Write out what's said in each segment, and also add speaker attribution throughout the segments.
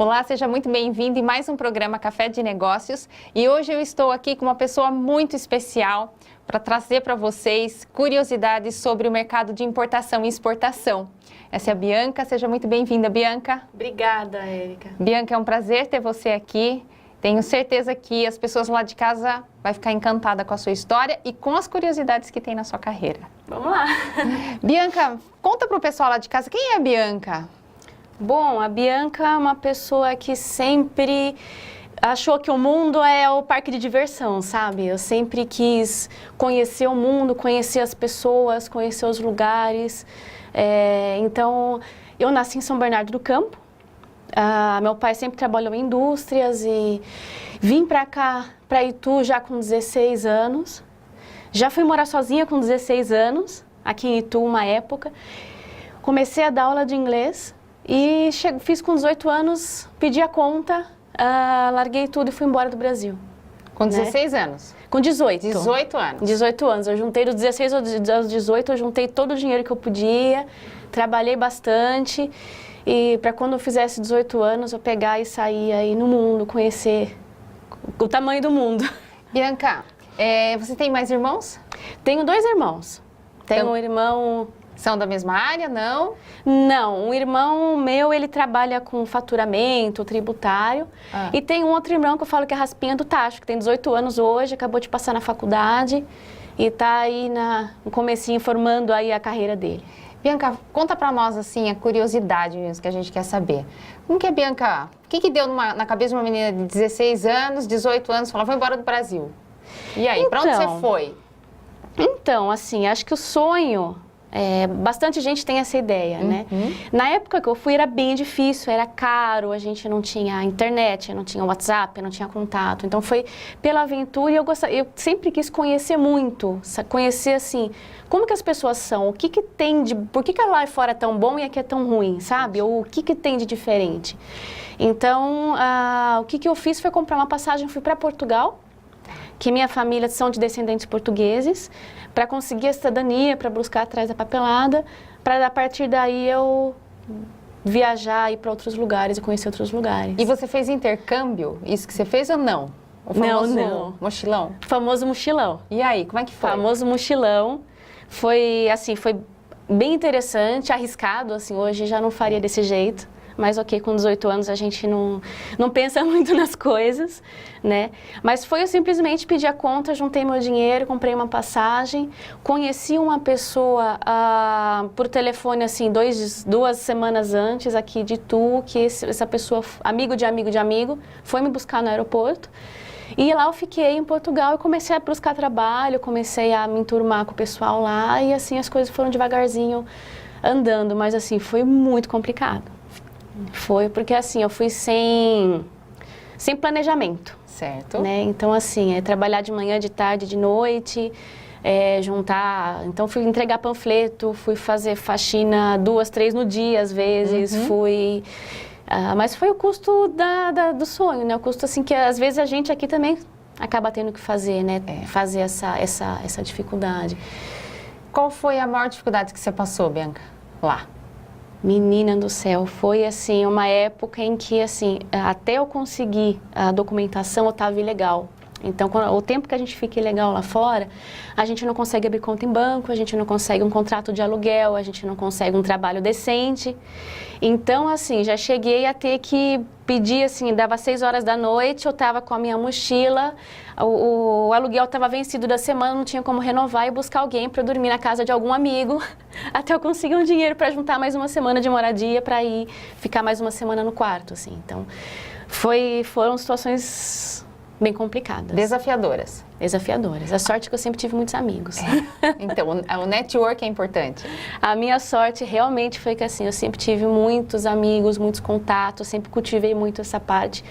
Speaker 1: Olá, seja muito bem-vindo em mais um programa Café de Negócios. E hoje eu estou aqui com uma pessoa muito especial para trazer para vocês curiosidades sobre o mercado de importação e exportação. Essa é a Bianca, seja muito bem-vinda, Bianca.
Speaker 2: Obrigada, Érica.
Speaker 1: Bianca, é um prazer ter você aqui. Tenho certeza que as pessoas lá de casa vão ficar encantadas com a sua história e com as curiosidades que tem na sua carreira.
Speaker 2: Vamos lá.
Speaker 1: Bianca, conta para o pessoal lá de casa, quem é a Bianca?
Speaker 2: Bom, a Bianca é uma pessoa que sempre achou que o mundo é o parque de diversão, sabe? Eu sempre quis conhecer o mundo, conhecer as pessoas, conhecer os lugares. Então, eu nasci em São Bernardo do Campo. Meu pai sempre trabalhou em indústrias e vim para cá, para Itu, já com 16 anos. Já fui morar sozinha com 16 anos, aqui em Itu, uma época. Comecei a dar aula de inglês e fiz com 18 anos, pedi a conta, larguei tudo e fui embora do Brasil.
Speaker 1: Com 16 anos?
Speaker 2: Com 18.
Speaker 1: 18 anos.
Speaker 2: 18 anos. Eu juntei dos 16 aos 18, eu juntei todo o dinheiro que eu podia, trabalhei bastante. E para quando eu fizesse 18 anos, eu pegar e sair aí no mundo, conhecer o tamanho do mundo.
Speaker 1: Bianca, você tem mais irmãos?
Speaker 2: Tenho 2 irmãos. Tenho
Speaker 1: Então,
Speaker 2: um irmão...
Speaker 1: São da mesma área, não?
Speaker 2: Não, um irmão meu, ele trabalha com faturamento tributário. E tem um outro irmão que eu falo que é a raspinha do tacho, que tem 18 anos hoje, acabou de passar na faculdade e está aí no comecinho formando aí a carreira dele.
Speaker 1: Bianca, conta pra nós, assim, a curiosidade mesmo que a gente quer saber. Como que é, Bianca? O que deu na cabeça de uma menina de 16 anos, 18 anos, falou, vou embora do Brasil? E aí, pra onde você foi?
Speaker 2: Então, assim, acho que o sonho... bastante gente tem essa ideia, né? Na época que eu fui era bem difícil, era caro, a gente não tinha internet, não tinha WhatsApp, não tinha contato. Então foi pela aventura e eu sempre quis conhecer muito, conhecer assim, como que as pessoas são, o que que tem de, por que lá fora é tão bom e aqui é tão ruim, sabe? Ou o que que tem de diferente. Então, o que eu fiz foi comprar uma passagem, fui para Portugal, que minha família são de descendentes portugueses, para conseguir a cidadania, para buscar atrás da papelada, para a partir daí eu viajar, ir para outros lugares e conhecer outros lugares.
Speaker 1: E você fez intercâmbio? Isso que você fez ou não? O famoso
Speaker 2: não.
Speaker 1: Mochilão?
Speaker 2: Famoso mochilão.
Speaker 1: E aí, como é que foi?
Speaker 2: Famoso mochilão. Foi, assim, foi bem interessante, arriscado, assim, hoje já não faria desse jeito. Mas ok, com 18 anos a gente não pensa muito nas coisas, né? Mas foi eu simplesmente pedir a conta, juntei meu dinheiro, comprei uma passagem, conheci uma pessoa por telefone, assim, 2 semanas antes, aqui de Itu, que essa pessoa, amigo de amigo de amigo, foi me buscar no aeroporto. E lá eu fiquei em Portugal e comecei a buscar trabalho, comecei a me enturmar com o pessoal lá e assim as coisas foram devagarzinho andando, mas assim, foi muito complicado. Foi porque assim, eu fui sem planejamento.
Speaker 1: Certo.
Speaker 2: Né? Então assim, trabalhar de manhã, de tarde, de noite, juntar... Então fui entregar panfleto, fui fazer faxina 2, 3 no dia às vezes, fui... mas foi o custo do sonho, né? O custo assim que às vezes a gente aqui também acaba tendo que fazer, né? Fazer essa dificuldade.
Speaker 1: Qual foi a maior dificuldade que você passou, Bianca, lá?
Speaker 2: Menina do céu, foi assim, uma época em que assim, até eu conseguir a documentação eu estava ilegal. Então, o tempo que a gente fica ilegal lá fora, a gente não consegue abrir conta em banco, a gente não consegue um contrato de aluguel, a gente não consegue um trabalho decente. Então, assim, já cheguei a ter que pedir, assim, dava 6 horas da noite, eu estava com a minha mochila, o aluguel estava vencido da semana, não tinha como renovar e buscar alguém para dormir na casa de algum amigo, até eu conseguir um dinheiro para juntar mais uma semana de moradia para ir ficar mais uma semana no quarto, assim. Então, foram situações bem complicadas.
Speaker 1: Desafiadoras.
Speaker 2: Desafiadoras. A sorte é que eu sempre tive muitos amigos.
Speaker 1: Então, o network é importante.
Speaker 2: A minha sorte realmente foi que assim, eu sempre tive muitos amigos, muitos contatos, sempre cultivei muito essa parte.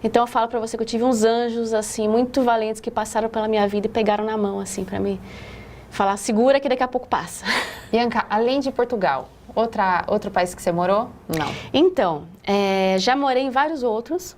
Speaker 2: Então eu falo pra você que eu tive uns anjos assim, muito valentes que passaram pela minha vida e pegaram na mão assim pra mim falar, segura que daqui a pouco passa.
Speaker 1: Bianca, além de Portugal, outro país que você morou? Não.
Speaker 2: Então, já morei em vários outros.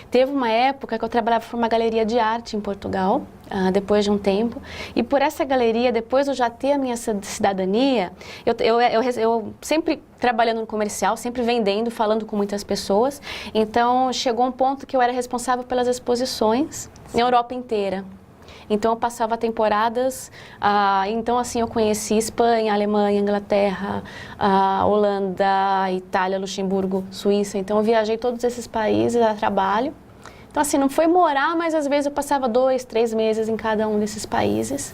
Speaker 2: Teve uma época que eu trabalhava para uma galeria de arte em Portugal. depois de um tempo. E por essa galeria, depois de eu já ter a minha cidadania, eu sempre trabalhando no comercial, sempre vendendo, falando com muitas pessoas. Então, chegou um ponto que eu era responsável pelas exposições na Europa inteira. Então, eu passava temporadas, então, assim, eu conheci Espanha, Alemanha, Inglaterra, Holanda, Itália, Luxemburgo, Suíça. Então, eu viajei todos esses países a trabalho. Então, assim, não foi morar, mas às vezes eu passava 2, 3 meses em cada um desses países.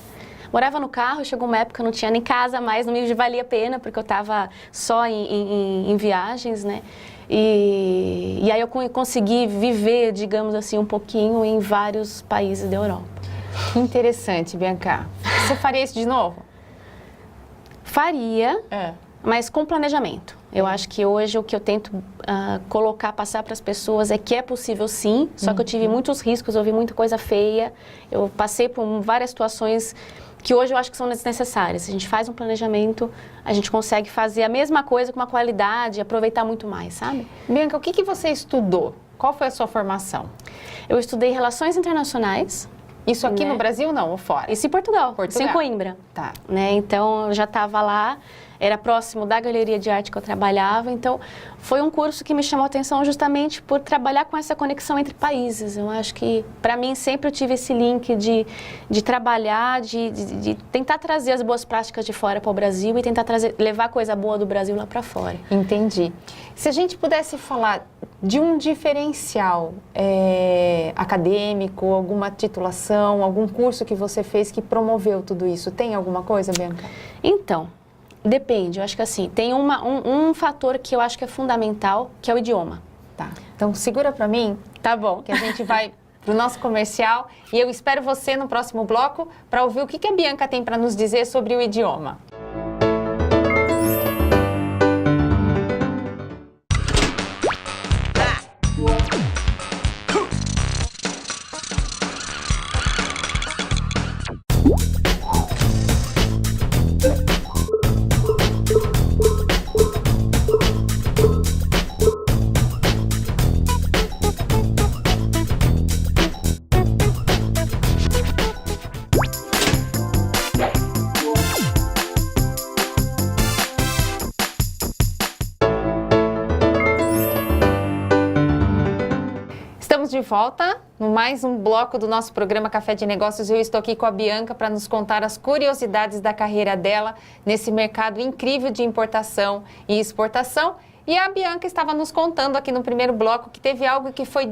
Speaker 2: Morava no carro, chegou uma época que eu não tinha nem casa mais, não me valia a pena, porque eu estava só em viagens, né? E aí eu consegui viver, digamos assim, um pouquinho em vários países da Europa.
Speaker 1: Que interessante, Bianca. Você faria isso de novo?
Speaker 2: Faria, mas com planejamento. Eu acho que hoje o que eu tento passar para as pessoas é que é possível sim, só que eu tive muitos riscos, eu vi muita coisa feia, eu passei por várias situações que hoje eu acho que são desnecessárias. Se a gente faz um planejamento, a gente consegue fazer a mesma coisa com uma qualidade e aproveitar muito mais, sabe?
Speaker 1: Bianca, o que você estudou? Qual foi a sua formação?
Speaker 2: Eu estudei Relações Internacionais.
Speaker 1: Isso aqui no Brasil não, ou fora?
Speaker 2: Isso em Portugal, isso em Coimbra.
Speaker 1: Tá.
Speaker 2: Né? Então, eu já estava lá, era próximo da galeria de arte que eu trabalhava, então foi um curso que me chamou a atenção justamente por trabalhar com essa conexão entre países. Eu acho que, para mim, sempre eu tive esse link de trabalhar, de tentar trazer as boas práticas de fora para o Brasil e tentar levar coisa boa do Brasil lá para fora.
Speaker 1: Entendi. Se a gente pudesse falar de um diferencial acadêmico, alguma titulação, algum curso que você fez que promoveu tudo isso, tem alguma coisa, Bianca?
Speaker 2: Então, depende. Eu acho que assim, tem um fator que eu acho que é fundamental, que é o idioma.
Speaker 1: Tá. Então, segura pra mim.
Speaker 2: Tá bom.
Speaker 1: Que a gente vai pro nosso comercial e eu espero você no próximo bloco para ouvir o que a Bianca tem para nos dizer sobre o idioma. De volta no mais um bloco do nosso programa Café de Negócios. Eu estou aqui com a Bianca para nos contar as curiosidades da carreira dela nesse mercado incrível de importação e exportação. E a Bianca estava nos contando aqui no primeiro bloco que teve algo que foi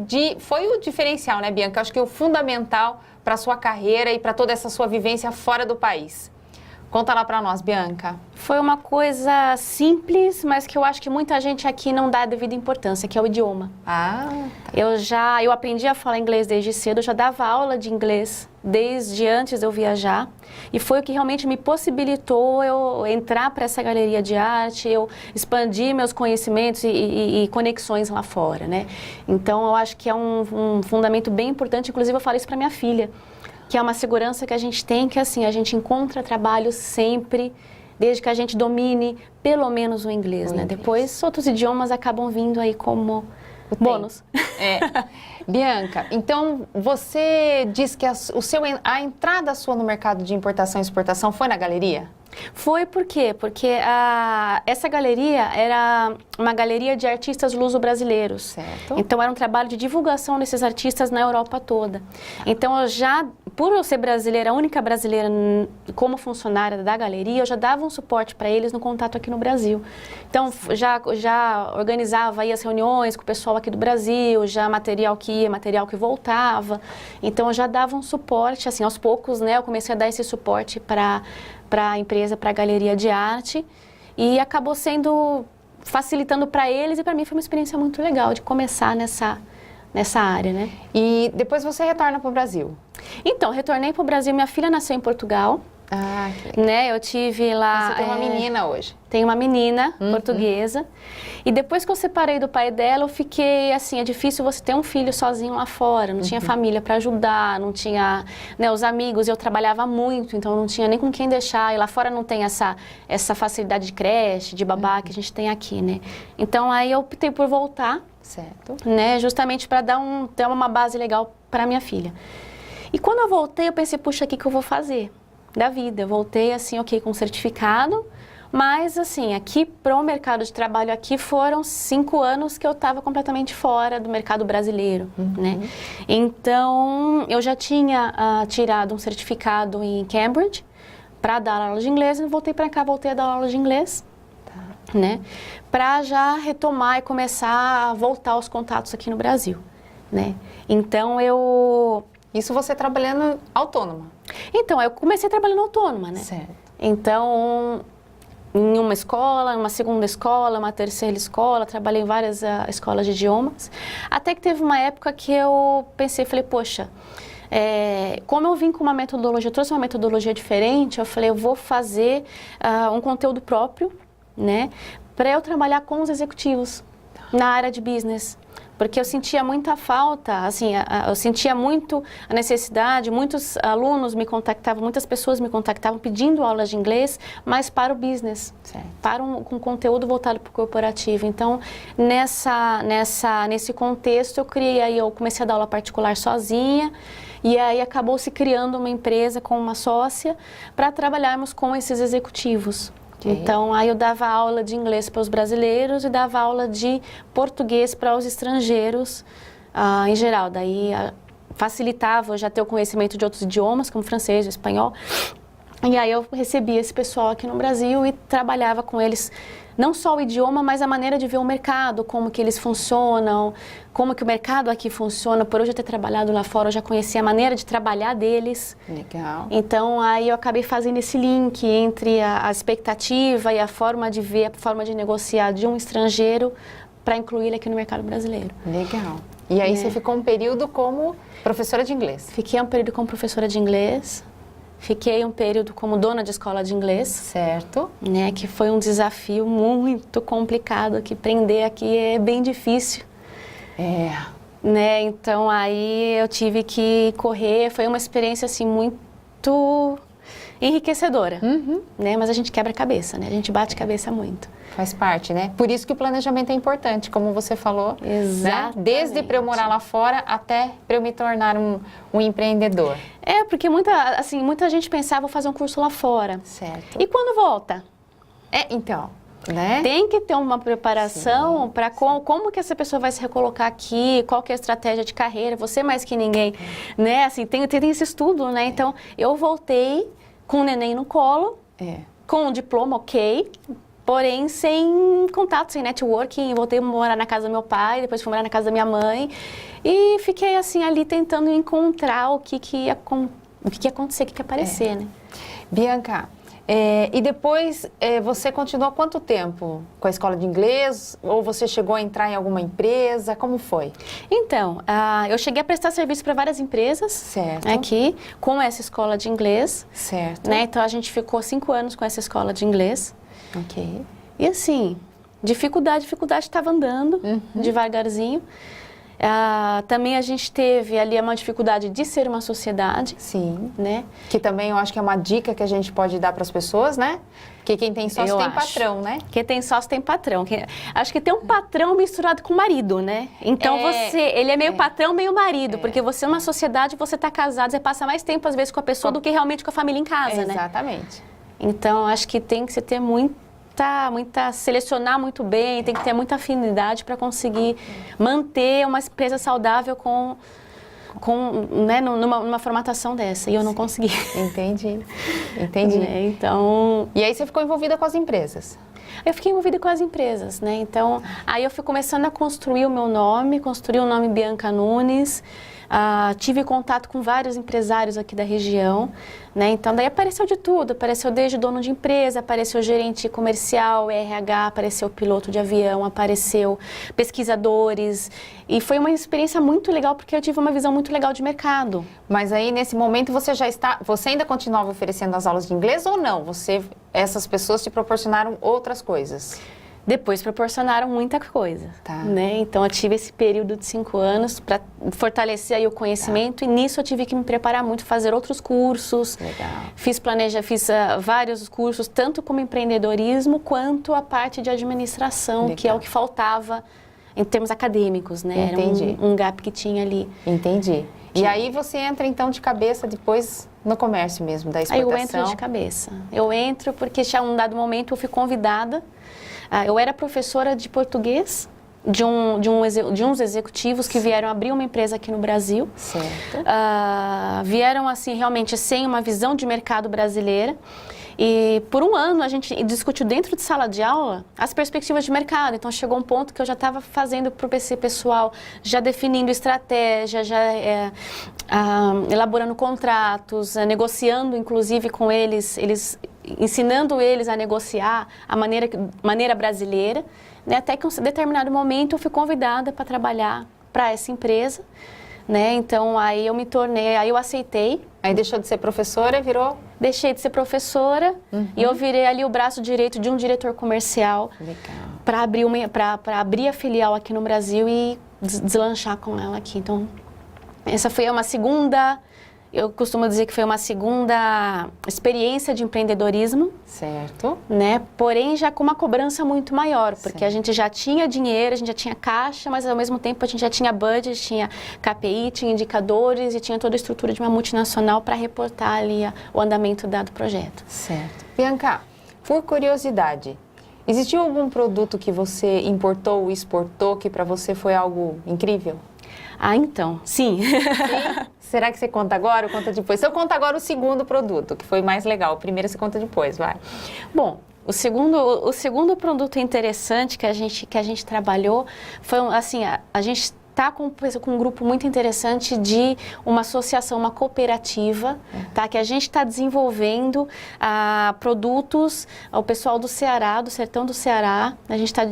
Speaker 1: o diferencial, né, Bianca? Acho que o fundamental para a sua carreira e para toda essa sua vivência fora do país. Conta lá para nós, Bianca.
Speaker 2: Foi uma coisa simples, mas que eu acho que muita gente aqui não dá a devida importância, que é o idioma.
Speaker 1: Ah,
Speaker 2: tá. Eu aprendi a falar inglês desde cedo, eu já dava aula de inglês desde antes de eu viajar. E foi o que realmente me possibilitou eu entrar para essa galeria de arte, eu expandir meus conhecimentos e conexões lá fora, né? Então, eu acho que é um fundamento bem importante, inclusive eu falo isso para minha filha, que é uma segurança que a gente tem, que assim, a gente encontra trabalho sempre, desde que a gente domine pelo menos o inglês, né? Depois, outros idiomas acabam vindo aí como bônus.
Speaker 1: Bianca, então você diz que a entrada sua no mercado de importação e exportação foi na galeria?
Speaker 2: Foi por quê? Porque essa galeria era uma galeria de artistas luso-brasileiros.
Speaker 1: Certo.
Speaker 2: Então, era um trabalho de divulgação desses artistas na Europa toda. Então, por eu ser brasileira, a única brasileira como funcionária da galeria, eu já dava um suporte para eles no contato aqui no Brasil. Então, já organizava aí as reuniões com o pessoal aqui do Brasil, já material que ia, material que voltava. Então, eu já dava um suporte, assim, aos poucos, né? Eu comecei a dar esse suporte para a empresa, para a galeria de arte, e acabou facilitando para eles, e para mim foi uma experiência muito legal de começar nessa área, né?
Speaker 1: E depois você retorna para o Brasil?
Speaker 2: Então, retornei para o Brasil, minha filha nasceu em Portugal.
Speaker 1: Ah, que legal.
Speaker 2: Né? Eu tive lá...
Speaker 1: Você tem uma menina hoje?
Speaker 2: Tenho uma menina portuguesa. E depois que eu separei do pai dela, eu fiquei assim, é difícil você ter um filho sozinho lá fora. Não tinha família para ajudar, não tinha, né, os amigos. Eu trabalhava muito, então não tinha nem com quem deixar. E lá fora não tem essa facilidade de creche, de babá que a gente tem aqui, né? Então aí eu optei por voltar.
Speaker 1: Certo.
Speaker 2: Né? Justamente para dar uma base legal para minha filha. E quando eu voltei, eu pensei, puxa, o que eu vou fazer da vida? Eu voltei, assim, ok, com certificado, mas, assim, aqui para o mercado de trabalho aqui foram 5 anos que eu estava completamente fora do mercado brasileiro, né? Então, eu já tinha tirado um certificado em Cambridge para dar aula de inglês e voltei para cá, voltei a dar aula de inglês, né? Para já retomar e começar a voltar aos contatos aqui no Brasil, né? Então,
Speaker 1: Isso você trabalhando autônoma?
Speaker 2: Então, eu comecei trabalhando autônoma, né?
Speaker 1: Certo.
Speaker 2: Então, em uma escola, uma segunda escola, uma terceira escola, trabalhei em várias escolas de idiomas, até que teve uma época que eu pensei, falei, poxa, como eu vim com uma metodologia, eu trouxe uma metodologia diferente, eu falei, eu vou fazer um conteúdo próprio, né, para eu trabalhar com os executivos na área de business. Porque eu sentia muita falta, assim, eu sentia muito a necessidade, muitos alunos me contactavam, muitas pessoas me contactavam pedindo aulas de inglês, mas para o business, com conteúdo voltado para o corporativo. Então, nesse contexto, eu comecei a dar aula particular sozinha, e aí acabou se criando uma empresa com uma sócia para trabalharmos com esses executivos. Então, aí eu dava aula de inglês para os brasileiros e dava aula de português para os estrangeiros em geral. Daí facilitava eu já ter o conhecimento de outros idiomas, como francês, espanhol. E aí eu recebia esse pessoal aqui no Brasil e trabalhava com eles, não só o idioma, mas a maneira de ver o mercado, como que eles funcionam, como que o mercado aqui funciona. Por eu já ter trabalhado lá fora, eu já conhecia a maneira de trabalhar deles.
Speaker 1: Legal.
Speaker 2: Então, aí eu acabei fazendo esse link entre a expectativa e a forma de ver, a forma de negociar de um estrangeiro para incluir ele aqui no mercado brasileiro.
Speaker 1: Legal. E aí você ficou um período como professora de inglês?
Speaker 2: Fiquei um período como professora de inglês. Fiquei um período como dona de escola de inglês.
Speaker 1: Certo.
Speaker 2: Né, que foi um desafio muito complicado, que aprender aqui é bem difícil. Né, então aí eu tive que correr, foi uma experiência assim muito enriquecedora, né, mas a gente quebra a cabeça, né, a gente bate cabeça muito.
Speaker 1: Faz parte, né? Por isso que o planejamento é importante, como você falou.
Speaker 2: Exatamente.
Speaker 1: Né? Desde para eu morar lá fora até para eu me tornar um empreendedor.
Speaker 2: Porque muita gente pensava, vou fazer um curso lá fora.
Speaker 1: Certo.
Speaker 2: E quando volta?
Speaker 1: Então, né?
Speaker 2: Tem que ter uma preparação para como que essa pessoa vai se recolocar aqui, qual que é a estratégia de carreira, você mais que ninguém, né? Assim, tem esse estudo, né? Então, eu voltei com o neném no colo, com um diploma ok, porém sem contato, sem networking. Voltei a morar na casa do meu pai, depois fui morar na casa da minha mãe e fiquei assim ali tentando encontrar o que ia acontecer, o que ia aparecer, né?
Speaker 1: Bianca, e depois você continuou quanto tempo com a escola de inglês? Ou você chegou a entrar em alguma empresa? Como foi?
Speaker 2: Então, eu cheguei a prestar serviço para várias empresas aqui com essa escola de inglês.
Speaker 1: Certo.
Speaker 2: Né? Então, a gente ficou 5 anos com essa escola de inglês.
Speaker 1: Ok.
Speaker 2: E assim, dificuldade estava andando devagarzinho. Também a gente teve ali uma dificuldade de ser uma sociedade.
Speaker 1: Sim.
Speaker 2: Né?
Speaker 1: Que também eu acho que é uma dica que a gente pode dar para as pessoas, né? Porque quem tem sócio tem patrão, né?
Speaker 2: Quem tem sócio tem patrão. Acho que tem um patrão misturado com marido, né? Então ele é meio patrão, meio marido. Porque você numa sociedade, você está casado, você passa mais tempo às vezes com a pessoa do que realmente com a família em casa, né?
Speaker 1: Exatamente.
Speaker 2: Então, acho que tem que se ter selecionar muito bem, tem que ter muita afinidade para conseguir manter uma empresa saudável né, numa formatação dessa. E eu não consegui.
Speaker 1: Entendi.
Speaker 2: Então...
Speaker 1: E aí você ficou envolvida com as empresas?
Speaker 2: Eu fiquei envolvida com as empresas, né? Então, aí eu fui começando a construir o meu nome, construir o nome Bianca Nunes. Tive contato com vários empresários aqui da região, né? Então daí apareceu de tudo, apareceu desde dono de empresa, apareceu gerente comercial, RH, apareceu piloto de avião, apareceu pesquisadores, e foi uma experiência muito legal porque eu tive uma visão muito legal de mercado.
Speaker 1: Mas aí nesse momento você ainda continuava oferecendo as aulas de inglês ou não? Essas pessoas te proporcionaram outras coisas?
Speaker 2: Depois proporcionaram muita coisa, né? Então eu tive esse período de 5 anos para fortalecer aí o conhecimento e nisso eu tive que me preparar muito, fazer outros cursos.
Speaker 1: Legal.
Speaker 2: Fiz vários cursos, tanto como empreendedorismo quanto a parte de administração, Legal. Que é o que faltava em termos acadêmicos, né?
Speaker 1: Entendi.
Speaker 2: Era um gap que tinha ali.
Speaker 1: Entendi. E aí você entra então de cabeça depois no comércio mesmo, da exportação?
Speaker 2: Aí eu entro de cabeça. Eu entro porque já um dado momento eu fui convidada. Eu era professora de português de uns executivos que vieram abrir uma empresa aqui no Brasil.
Speaker 1: Certo.
Speaker 2: Vieram assim realmente sem uma visão de mercado brasileira. E por um ano a gente discutiu dentro de sala de aula as perspectivas de mercado. Então chegou um ponto que eu já estava fazendo para o PC pessoal, já definindo estratégia, elaborando contratos, negociando inclusive com eles, ensinando eles a negociar a maneira brasileira, né? Até que em um determinado momento eu fui convidada para trabalhar para essa empresa, né? Então aí eu aceitei.
Speaker 1: Aí deixou de ser professora e virou?
Speaker 2: Deixei de ser professora e eu virei ali o braço direito de um diretor comercial para abrir a filial aqui no Brasil e deslanchar com ela aqui. Então, essa foi uma segunda, eu costumo dizer que foi uma segunda experiência de empreendedorismo.
Speaker 1: Certo.
Speaker 2: Né? Porém, já com uma cobrança muito maior, porque
Speaker 1: certo.
Speaker 2: A gente já tinha dinheiro, a gente já tinha caixa, mas ao mesmo tempo a gente já tinha budget, tinha KPI, tinha indicadores e tinha toda a estrutura de uma multinacional para reportar ali o andamento do projeto.
Speaker 1: Certo. Bianca, por curiosidade, existiu algum produto que você importou ou exportou que para você foi algo incrível?
Speaker 2: Então, sim.
Speaker 1: Sim? Será que você conta agora ou conta depois? Se eu conto agora o segundo produto, que foi mais legal, o primeiro você conta depois, vai.
Speaker 2: Bom, o segundo produto interessante que a gente trabalhou foi, assim, a gente está com um grupo muito interessante de uma associação, uma cooperativa, tá? Que a gente está desenvolvendo produtos, o pessoal do Ceará, do sertão do Ceará, a gente está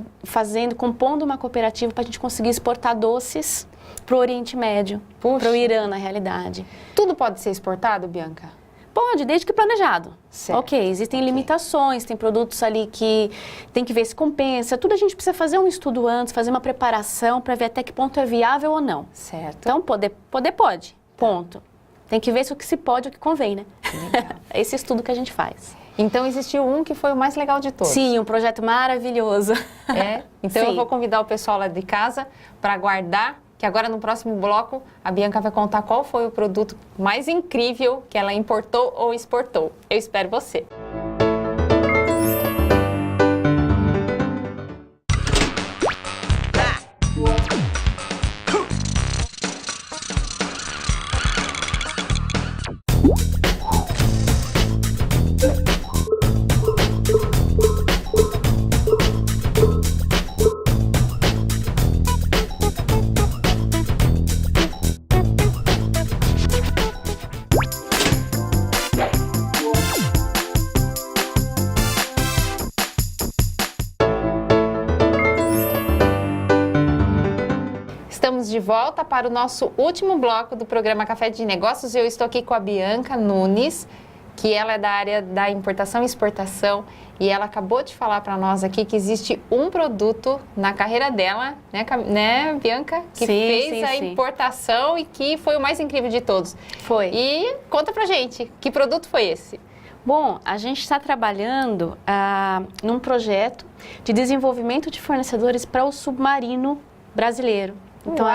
Speaker 2: compondo uma cooperativa para a gente conseguir exportar doces para o Oriente Médio, para o Irã, na realidade.
Speaker 1: Tudo pode ser exportado, Bianca?
Speaker 2: Pode, desde que planejado.
Speaker 1: Certo.
Speaker 2: Ok, existem limitações, tem produtos ali que tem que ver se compensa. Tudo a gente precisa fazer um estudo antes, fazer uma preparação para ver até que ponto é viável ou não.
Speaker 1: Certo.
Speaker 2: Então, poder pode, ponto. Tem que ver se o que se pode, o que convém, né? É esse estudo que a gente faz.
Speaker 1: Então, existiu um que foi o mais legal de todos.
Speaker 2: Sim, um projeto maravilhoso.
Speaker 1: Então
Speaker 2: Sim.
Speaker 1: Eu vou convidar o pessoal lá de casa para aguardar, que agora no próximo bloco a Bianca vai contar qual foi o produto mais incrível que ela importou ou exportou. Eu espero você. Estamos de volta para o nosso último bloco do programa Café de Negócios. Eu estou aqui com a Bianca Nunes, que ela é da área da importação e exportação, e ela acabou de falar para nós aqui que existe um produto na carreira dela, né Bianca? Que fez a importação e que foi o mais incrível de todos.
Speaker 2: Foi.
Speaker 1: E conta pra gente, que produto foi esse?
Speaker 2: Bom, a gente está trabalhando num projeto de desenvolvimento de fornecedores para o submarino brasileiro. Então,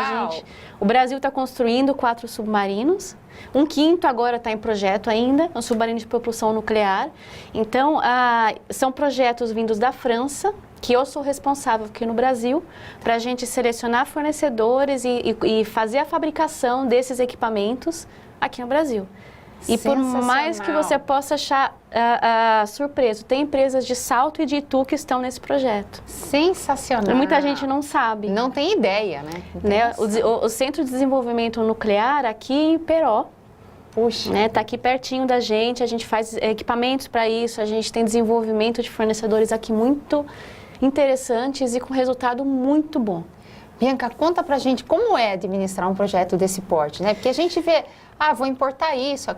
Speaker 2: o Brasil está construindo 4 submarinos, um quinto agora está em projeto ainda, um submarino de propulsão nuclear. Então, são projetos vindos da França, que eu sou responsável aqui no Brasil, para a gente selecionar fornecedores e fazer a fabricação desses equipamentos aqui no Brasil. E por mais que você possa achar surpreso, tem empresas de Salto e de Itu que estão nesse projeto.
Speaker 1: Sensacional.
Speaker 2: Muita gente não sabe.
Speaker 1: Não tem ideia, né?
Speaker 2: O Centro de Desenvolvimento Nuclear aqui em Peró.
Speaker 1: Puxa.
Speaker 2: Tá aqui pertinho da gente, a gente faz equipamentos para isso, a gente tem desenvolvimento de fornecedores aqui muito interessantes e com resultado muito bom.
Speaker 1: Bianca, conta pra gente como é administrar um projeto desse porte, né? Porque a gente vê Ah, vou importar isso,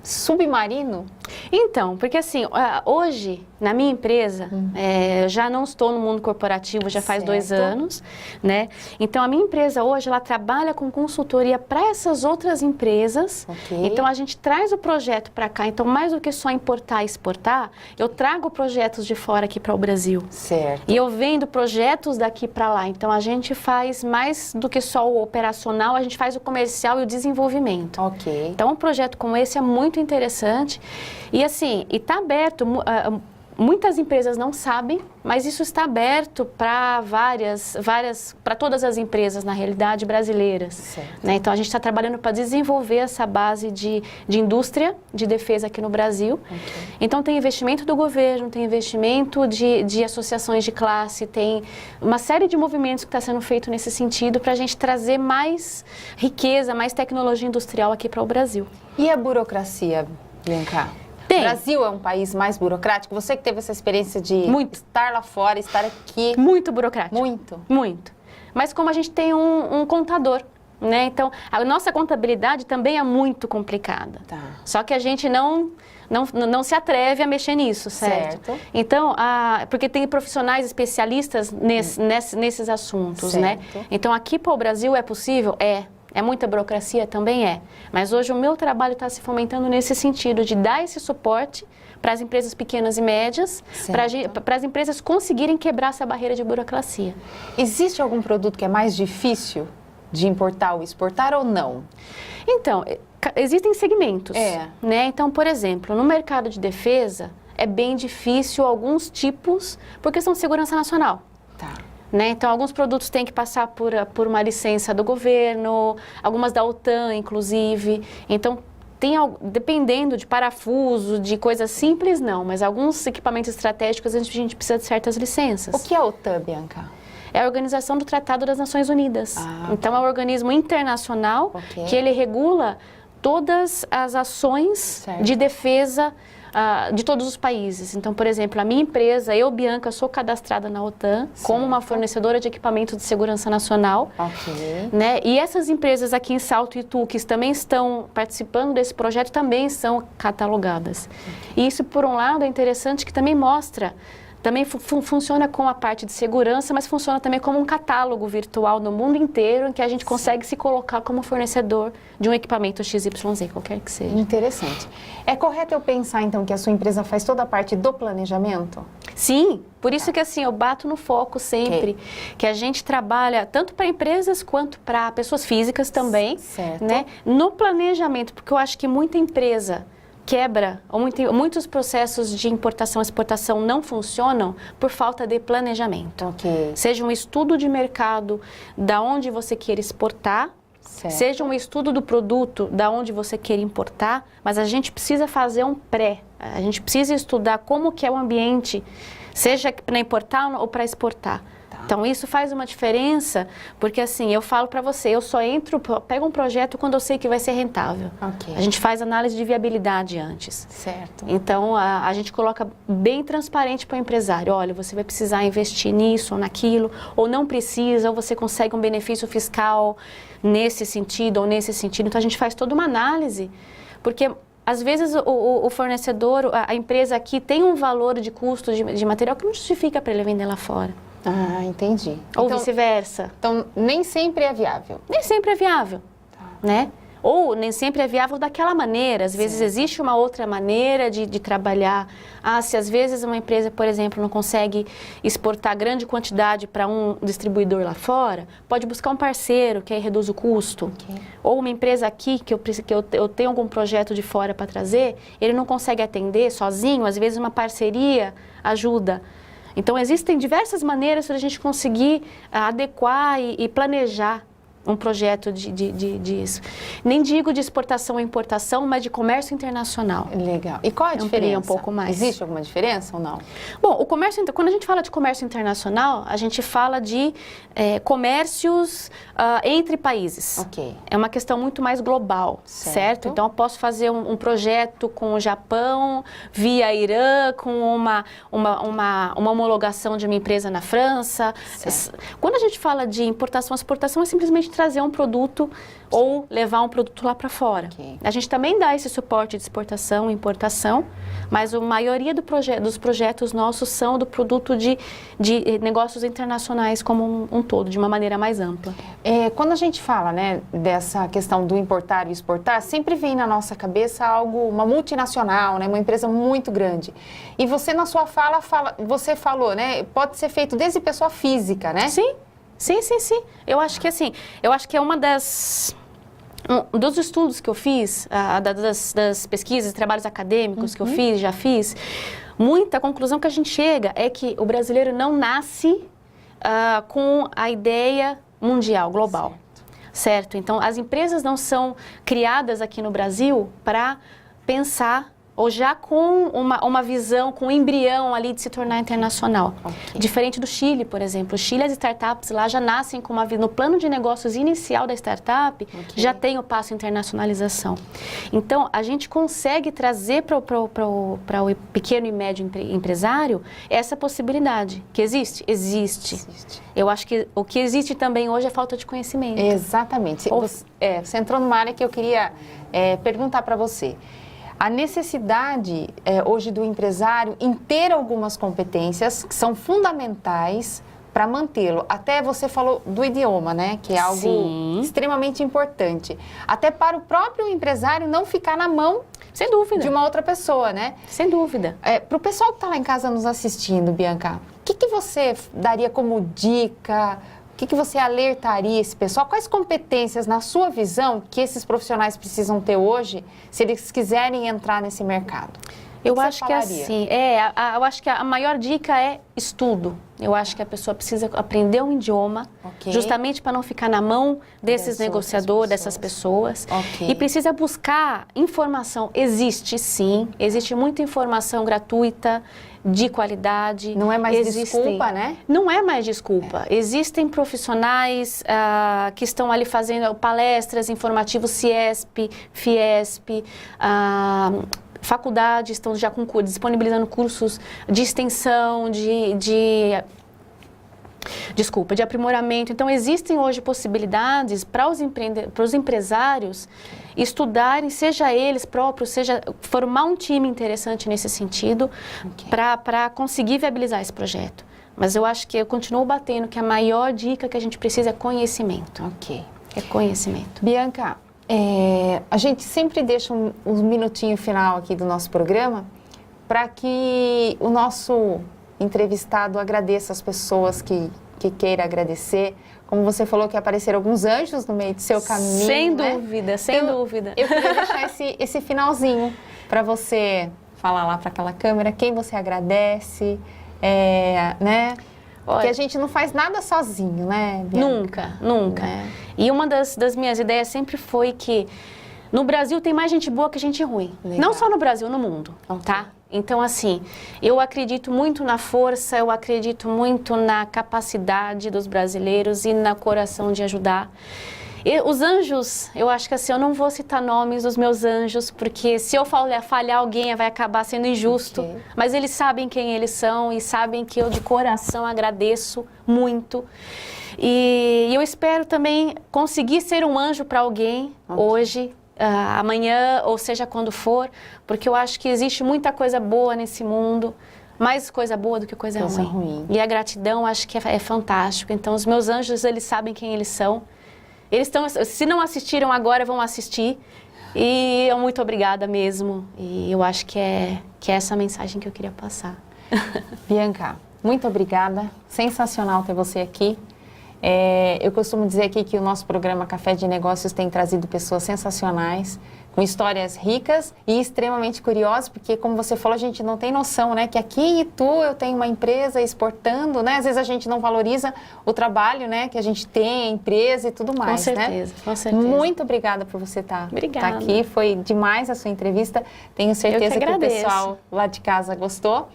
Speaker 1: submarino?
Speaker 2: Então, porque assim, hoje, na minha empresa, já não estou no mundo corporativo, já faz 2 anos, né? Então, a minha empresa hoje, ela trabalha com consultoria para essas outras empresas.
Speaker 1: Okay.
Speaker 2: Então, a gente traz o projeto para cá. Então, mais do que só importar e exportar, eu trago projetos de fora aqui para o Brasil.
Speaker 1: Certo.
Speaker 2: E eu vendo projetos daqui para lá. Então, a gente faz mais do que só o operacional, a gente faz o comercial e o desenvolvimento.
Speaker 1: Ok.
Speaker 2: Então, um projeto como esse é muito interessante. E assim, está aberto, muitas empresas não sabem, mas isso está aberto para para todas as empresas, na realidade, brasileiras. Né? Então, a gente está trabalhando para desenvolver essa base de indústria de defesa aqui no Brasil. Okay. Então, tem investimento do governo, tem investimento de associações de classe, tem uma série de movimentos que está sendo feito nesse sentido para a gente trazer mais riqueza, mais tecnologia industrial aqui para o Brasil.
Speaker 1: E a burocracia, Bianca? O Brasil é um país mais burocrático? Você que teve essa experiência de estar lá fora, estar aqui...
Speaker 2: Muito burocrático.
Speaker 1: Muito?
Speaker 2: Muito. Mas como a gente tem um contador, né? Então, a nossa contabilidade também é muito complicada. Tá. Só que a gente não se atreve a mexer nisso, certo? Então, porque tem profissionais especialistas nesses assuntos, né? Então, aqui para o Brasil é possível? É muita burocracia? Também é. Mas hoje o meu trabalho está se fomentando nesse sentido, de dar esse suporte para as empresas pequenas e médias, para as empresas conseguirem quebrar essa barreira de burocracia.
Speaker 1: Existe algum produto que é mais difícil de importar ou exportar ou não?
Speaker 2: Então, existem segmentos. Né? Então, por exemplo, no mercado de defesa, é bem difícil alguns tipos por questão de segurança nacional.
Speaker 1: Tá.
Speaker 2: Né? Então, alguns produtos têm que passar por uma licença do governo, algumas da OTAN, inclusive. Então, dependendo de parafuso, de coisas simples, não. Mas alguns equipamentos estratégicos, a gente precisa de certas licenças.
Speaker 1: O que é a OTAN, Bianca?
Speaker 2: É a Organização do Tratado das Nações Unidas. Então, é um organismo internacional que ele regula todas as ações de defesa de todos os países. Então, por exemplo, a minha empresa, eu, Bianca, sou cadastrada na OTAN como uma fornecedora de equipamento de segurança nacional. Né? E essas empresas aqui em Salto e Itu, que também estão participando desse projeto, também são catalogadas. E isso, por um lado, é interessante que também mostra... Também funciona com a parte de segurança, mas funciona também como um catálogo virtual no mundo inteiro, em que a gente consegue se colocar como fornecedor de um equipamento XYZ, qualquer que seja.
Speaker 1: Interessante. É correto eu pensar, então, que a sua empresa faz toda a parte do planejamento?
Speaker 2: Sim, por isso que assim, eu bato no foco sempre, que a gente trabalha tanto para empresas quanto para pessoas físicas também, né? No planejamento, porque eu acho que muita empresa... quebra, ou muitos processos de importação e exportação não funcionam por falta de planejamento. Seja um estudo de mercado da onde você quer exportar, seja um estudo do produto da onde você quer importar, mas a gente precisa fazer um a gente precisa estudar como que é o ambiente, seja para importar ou para exportar. Então, isso faz uma diferença, porque assim, eu falo para você, eu só pego um projeto quando eu sei que vai ser rentável. A gente faz análise de viabilidade antes. Então, a gente coloca bem transparente para o empresário, olha, você vai precisar investir nisso ou naquilo, ou não precisa, ou você consegue um benefício fiscal nesse sentido ou nesse sentido. Então, a gente faz toda uma análise, porque... Às vezes o fornecedor, a empresa aqui tem um valor de custo de material que não justifica para ele vender lá fora.
Speaker 1: Entendi.
Speaker 2: Ou então, vice-versa.
Speaker 1: Então, nem sempre é viável.
Speaker 2: Nem sempre é viável, né? Ou nem sempre é viável daquela maneira. Às vezes existe uma outra maneira de trabalhar. Se às vezes uma empresa, por exemplo, não consegue exportar grande quantidade para um distribuidor lá fora, pode buscar um parceiro que aí reduz o custo. Ou uma empresa aqui que eu tenho algum projeto de fora para trazer, ele não consegue atender sozinho, às vezes uma parceria ajuda. Então, existem diversas maneiras para a gente conseguir adequar e planejar um projeto disso. Nem digo de exportação ou importação, mas de comércio internacional.
Speaker 1: Legal. E qual a diferença?
Speaker 2: Um pouco mais.
Speaker 1: Existe alguma diferença ou não?
Speaker 2: Bom, quando a gente fala de comércio internacional, a gente fala de comércios entre países. É uma questão muito mais global, certo? Então, eu posso fazer um projeto com o Japão, via Irã, com uma homologação de uma empresa na França. Quando a gente fala de importação, exportação é simplesmente de trazer um produto ou levar um produto lá para fora.
Speaker 1: Ok.
Speaker 2: A gente também dá esse suporte de exportação e importação, mas a maioria dos projetos nossos são do produto de negócios internacionais como um todo, de uma maneira mais ampla.
Speaker 1: Quando a gente fala, né, dessa questão do importar e exportar, sempre vem na nossa cabeça uma multinacional, né, uma empresa muito grande. E você, na sua fala, você falou, né, pode ser feito desde pessoa física, né?
Speaker 2: Sim. Eu acho que é uma dos estudos que eu fiz, das pesquisas, trabalhos acadêmicos que eu já fiz, muita conclusão que a gente chega é que o brasileiro não nasce com a ideia mundial, global, certo? Então, as empresas não são criadas aqui no Brasil para pensar ou já com uma visão, com um embrião ali de se tornar internacional. Okay. Diferente do Chile, por exemplo. O Chile, as startups lá já nascem com no plano de negócios inicial da startup, já tem o passo internacionalização. Então, a gente consegue trazer para o pequeno e médio empresário essa possibilidade. Que existe? Existe. Eu acho que o que existe também hoje é falta de conhecimento.
Speaker 1: Exatamente. Você entrou numa área que eu queria perguntar para você. A necessidade hoje do empresário em ter algumas competências que são fundamentais para mantê-lo. Até você falou do idioma, né? Que é algo extremamente importante. Até para o próprio empresário não ficar na mão,
Speaker 2: sem dúvida,
Speaker 1: de uma outra pessoa, né?
Speaker 2: Sem dúvida.
Speaker 1: Para o pessoal que está lá em casa nos assistindo, Bianca, o que você daria como dica? O que você alertaria esse pessoal? Quais competências, na sua visão, que esses profissionais precisam ter hoje, se eles quiserem entrar nesse mercado?
Speaker 2: Eu acho que assim, eu acho que a maior dica é estudo. Eu acho que a pessoa precisa aprender um idioma, justamente para não ficar na mão desses negociadores, dessas pessoas. E precisa buscar informação. Existe sim, existe muita informação gratuita, de qualidade.
Speaker 1: Não é mais desculpa, né?
Speaker 2: Não é mais desculpa. Existem profissionais que estão ali fazendo palestras, informativos, CIESP, FIESP, faculdades estão já disponibilizando cursos de extensão, de aprimoramento. Então, existem hoje possibilidades para os empresários estudarem, seja eles próprios, seja formar um time interessante nesse sentido, para conseguir viabilizar esse projeto. Mas eu acho que eu continuo batendo que a maior dica que a gente precisa é conhecimento. É conhecimento.
Speaker 1: Bianca, a gente sempre deixa um minutinho final aqui do nosso programa para que o nosso entrevistado agradeça as pessoas que queira agradecer. Como você falou que apareceram alguns anjos no meio do seu caminho,
Speaker 2: sem
Speaker 1: né?
Speaker 2: dúvida, sem dúvida.
Speaker 1: Eu queria deixar esse finalzinho para você falar lá para aquela câmera quem você agradece, né? Porque a gente não faz nada sozinho, né, Bianca?
Speaker 2: Nunca. E uma das minhas ideias sempre foi que no Brasil tem mais gente boa que gente ruim. Legal. Não só no Brasil, no mundo, tá? Então, assim, eu acredito muito na força, eu acredito muito na capacidade dos brasileiros e no coração de ajudar. E os anjos, eu acho que assim, eu não vou citar nomes dos meus anjos, porque se eu falhar alguém vai acabar sendo injusto. Mas eles sabem quem eles são e sabem que eu de coração agradeço muito. E eu espero também conseguir ser um anjo para alguém hoje, amanhã, ou seja, quando for, porque eu acho que existe muita coisa boa nesse mundo, mais coisa boa do que coisa ruim. E a gratidão, acho que é fantástico. Então, os meus anjos, eles sabem quem eles são. Eles estão, se não assistiram agora, vão assistir. E eu muito obrigada mesmo. E eu acho que é essa a mensagem que eu queria passar.
Speaker 1: Bianca, muito obrigada. Sensacional ter você aqui. Eu costumo dizer aqui que o nosso programa Café de Negócios tem trazido pessoas sensacionais, com histórias ricas e extremamente curiosas, porque, como você falou, a gente não tem noção, né? Que aqui em Itu eu tenho uma empresa exportando, né? Às vezes a gente não valoriza o trabalho, né? Que a gente tem, a empresa e tudo mais, né?
Speaker 2: Com certeza.
Speaker 1: Muito obrigada por você estar aqui. Foi demais a sua entrevista. Tenho certeza que o pessoal lá de casa gostou.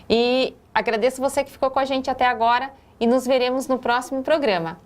Speaker 1: E agradeço você que ficou com a gente até agora. E nos veremos no próximo programa.